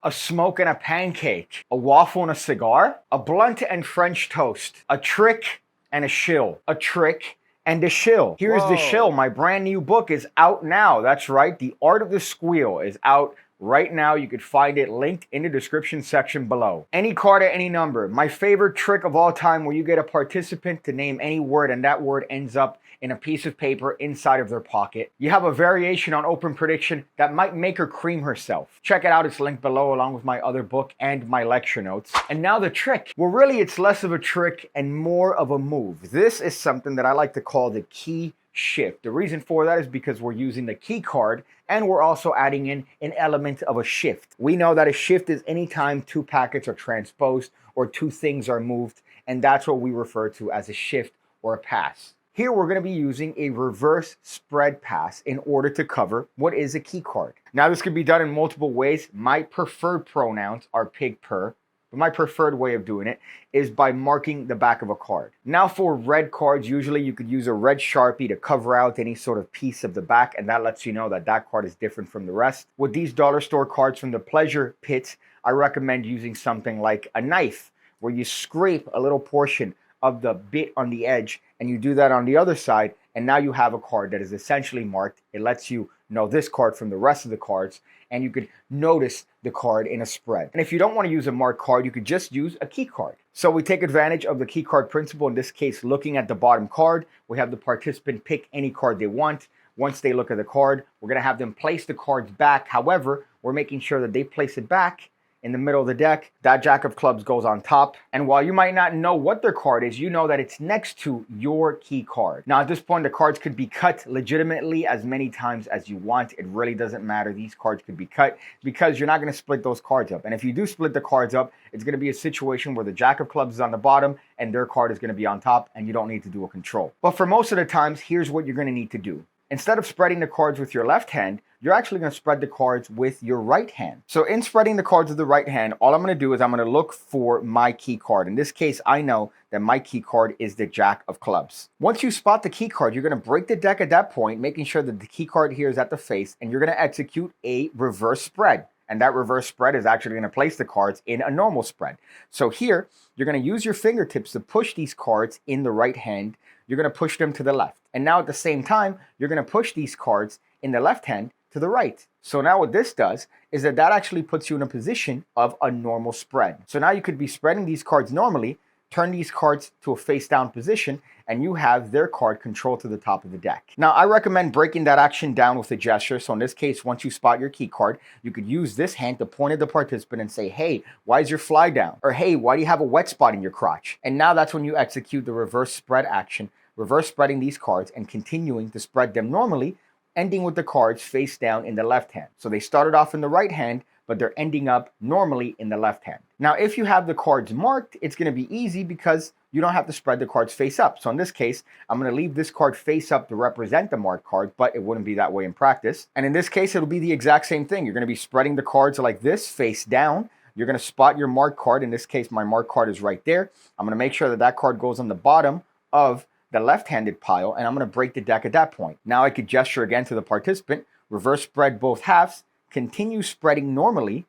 a smoke and a pancake, a waffle and a cigar, a blunt and French toast, a trick and a shill, a trick and a shill. Here's the shill. My brand new book is out now. That's right. The Art of the Squeal is out right now. You could find it linked in the description section below. Any card at any number. My favorite trick of all time, where you get a participant to name any word and that word ends up in a piece of paper inside of their pocket. You have a variation on open prediction that might make her cream herself. Check it out, it's linked below along with my other book and my lecture notes. And now the trick. Well, really it's less of a trick and more of a move. This is something that I like to call the key shift. The reason for that is because we're using the key card and we're also adding in an element of a shift. We know that a shift is anytime two packets are transposed or two things are moved, and that's what we refer to as a shift or a pass. Here we're going to be using a reverse spread pass in order to cover what is a key card. Now this could be done in multiple ways. My preferred pronouns are pig per, but my preferred way of doing it is by marking the back of a card. Now for red cards, usually you could use a red Sharpie to cover out any sort of piece of the back, and that lets you know that that card is different from the rest. With these dollar store cards from the pleasure pit, I recommend using something like a knife, where you scrape a little portion of the bit on the edge and you do that on the other side, and now you have a card that is essentially marked. It lets you know this card from the rest of the cards, and you could notice the card in a spread. And if you don't want to use a marked card, you could just use a key card. So we take advantage of the key card principle. In this case, looking at the bottom card, we have the participant pick any card they want. Once they look at the card, we're going to have them place the cards back. However, we're making sure that they place it back in the middle of the deck. That jack of clubs goes on top. And while you might not know what their card is, you know that it's next to your key card. Now at this point, the cards could be cut legitimately as many times as you want. It really doesn't matter. These cards could be cut because you're not going to split those cards up. And if you do split the cards up, it's going to be a situation where the jack of clubs is on the bottom and their card is going to be on top, and you don't need to do a control. But for most of the times, here's what you're going to need to do. Instead of spreading the cards with your left hand, you're actually going to spread the cards with your right hand. So in spreading the cards with the right hand, all I'm going to do is I'm going to look for my key card. In this case, I know that my key card is the jack of clubs. Once you spot the key card, you're going to break the deck at that point, making sure that the key card here is at the face, and you're going to execute a reverse spread. And that reverse spread is actually going to place the cards in a normal spread. So here, you're going to use your fingertips to push these cards in the right hand. You're going to push them to the left. And now at the same time, you're going to push these cards in the left hand to the right. So now what this does is that actually puts you in a position of a normal spread. So now you could be spreading these cards normally, turn these cards to a face down position, and you have their card controlled to the top of the deck. Now I recommend breaking that action down with a gesture. So in this case, once you spot your key card, you could use this hand to point at the participant and say, hey, why is your fly down? Or hey, why do you have a wet spot in your crotch? And now that's when you execute the reverse spread action, reverse spreading these cards and continuing to spread them normally, ending with the cards face down in the left hand. So they started off in the right hand, but they're ending up normally in the left hand. Now, if you have the cards marked, it's going to be easy because you don't have to spread the cards face up. So in this case, I'm going to leave this card face up to represent the marked card, but it wouldn't be that way in practice. And in this case, it'll be the exact same thing. You're going to be spreading the cards like this, face down. You're going to spot your marked card. In this case, my marked card is right there. I'm going to make sure that card goes on the bottom of the left-handed pile, and I'm going to break the deck at that point. Now I could gesture again to the participant, reverse spread both halves, continue spreading normally,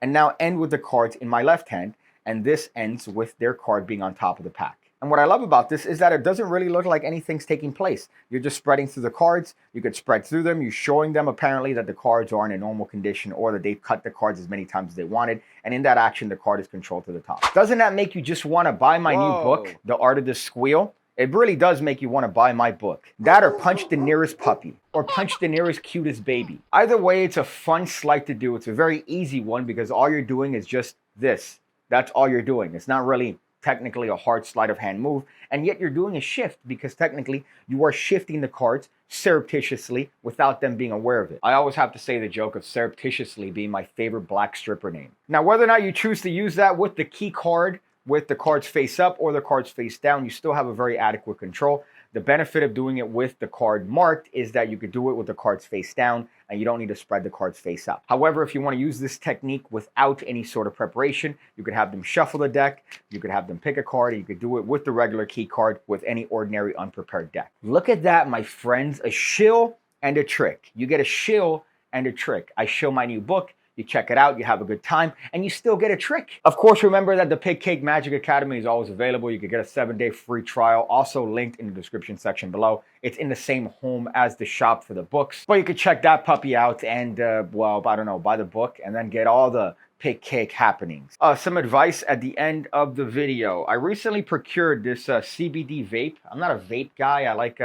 and now end with the cards in my left hand, and this ends with their card being on top of the pack. And what I love about this is that it doesn't really look like anything's taking place. You're just spreading through the cards. You could spread through them. You're showing them apparently that the cards are in a normal condition, or that they've cut the cards as many times as they wanted. And in that action, the card is controlled to the top. Doesn't that make you just want to buy my new book, The Art of the Squeal? It really does make you want to buy my book. That or punch the nearest puppy, or punch the nearest cutest baby. Either way, it's a fun sleight to do. It's a very easy one because all you're doing is just this. That's all you're doing. It's not really technically a hard sleight of hand move, and yet you're doing a shift because technically you are shifting the cards surreptitiously without them being aware of it. I always have to say the joke of surreptitiously being my favorite black stripper name. Now, whether or not you choose to use that with the key card, with the cards face up or the cards face down, you still have a very adequate control. The benefit of doing it with the card marked is that you could do it with the cards face down and you don't need to spread the cards face up. However, if you want to use this technique without any sort of preparation, you could have them shuffle the deck, you could have them pick a card, and you could do it with the regular key card with any ordinary unprepared deck. Look at that, my friends, a shill and a trick. You get a shill and a trick. I shill my new book, You check it out, you have a good time, and you still get a trick. Of course, remember that the PigCake Magic Academy is always available. You can get a 7-day free trial, also linked in the description section below. It's in the same home as the shop for the books. But you can check that puppy out and, well, I don't know, buy the book and then get all the PigCake happenings. Some advice at the end of the video. I recently procured this CBD vape. I'm not a vape guy. I like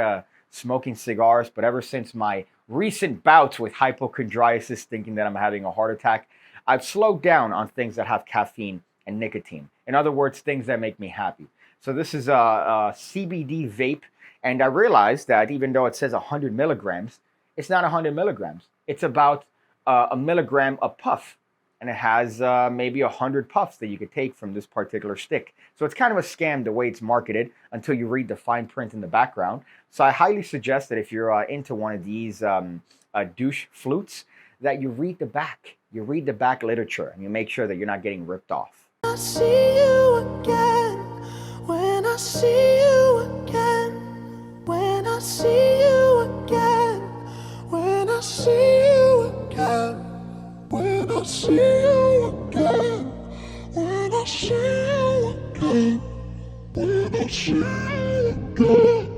smoking cigars, but ever since my recent bouts with hypochondriasis, thinking that I'm having a heart attack, I've slowed down on things that have caffeine and nicotine. In other words, things that make me happy. So this is a CBD vape, and I realized that even though it says 100 milligrams, it's not 100 milligrams. It's about a milligram a puff. And it has maybe 100 puffs that you could take from this particular stick. So it's kind of a scam the way it's marketed until you read the fine print in the background. So I highly suggest that if you're into one of these douche flutes, that you read the back. You read the back literature and you make sure that you're not getting ripped off. I see you again, when I see you again, when I see you again, when I see you again. When I see you again, when I see you again, when I see you again.